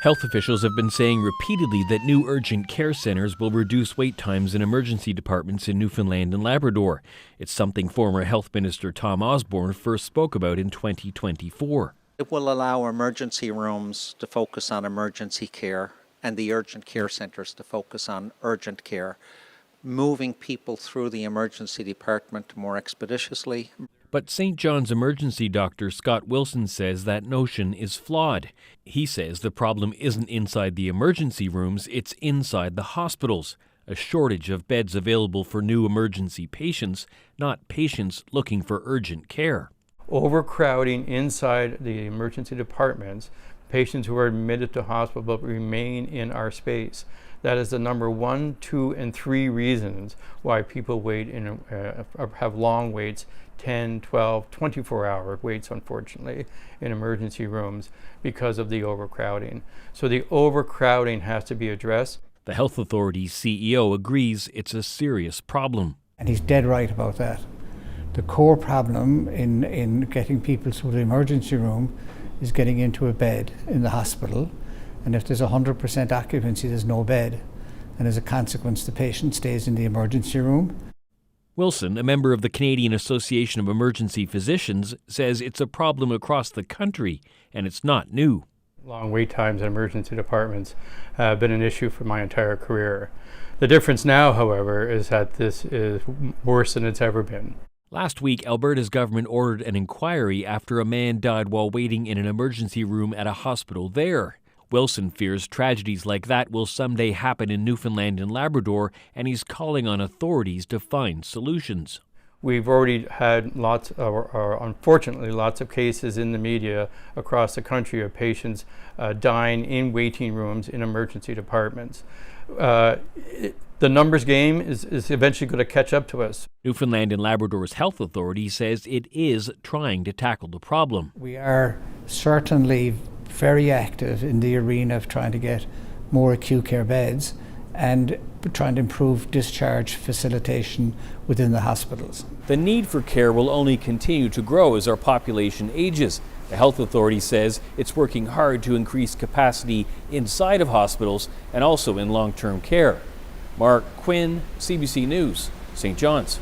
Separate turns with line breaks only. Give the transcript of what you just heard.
Health officials have been saying repeatedly that new urgent care centres will reduce wait times in emergency departments in Newfoundland and Labrador. It's something former Health Minister Tom Osborne first spoke about in 2024.
It will allow emergency rooms to focus on emergency care and the urgent care centres to focus on urgent care, moving people through the emergency department more expeditiously.
But St. John's emergency doctor Scott Wilson says that notion is flawed. He says the problem isn't inside the emergency rooms, it's inside the hospitals. A shortage of beds available for new emergency patients, not patients looking for urgent care.
Overcrowding inside the emergency departments, patients who are admitted to hospital but remain in our space. That is the number 1, 2, and 3 reasons why people wait have long waits, 10, 12, 24-hour waits, unfortunately, in emergency rooms because of the overcrowding. So the overcrowding has to be addressed.
The health authority's CEO agrees it's a serious problem.
And he's dead right about that. The core problem in getting people through the emergency room is getting into a bed in the hospital. And if there's 100% occupancy, there's no bed. And as a consequence, the patient stays in the emergency room.
Wilson, a member of the Canadian Association of Emergency Physicians, says it's a problem across the country and it's not new.
Long wait times in emergency departments have been an issue for my entire career. The difference now, however, is that this is worse than it's ever been.
Last week, Alberta's government ordered an inquiry after a man died while waiting in an emergency room at a hospital there. Wilson fears tragedies like that will someday happen in Newfoundland and Labrador, and he's calling on authorities to find solutions.
We've already had unfortunately, lots of cases in the media across the country of patients dying in waiting rooms in emergency departments. The numbers game is eventually going to catch up to us.
Newfoundland and Labrador's health authority says it is trying to tackle the problem.
We are certainly very active in the arena of trying to get more acute care beds and trying to improve discharge facilitation within the hospitals.
The need for care will only continue to grow as our population ages. The health authority says it's working hard to increase capacity inside of hospitals and also in long-term care. Mark Quinn, CBC News, St. John's.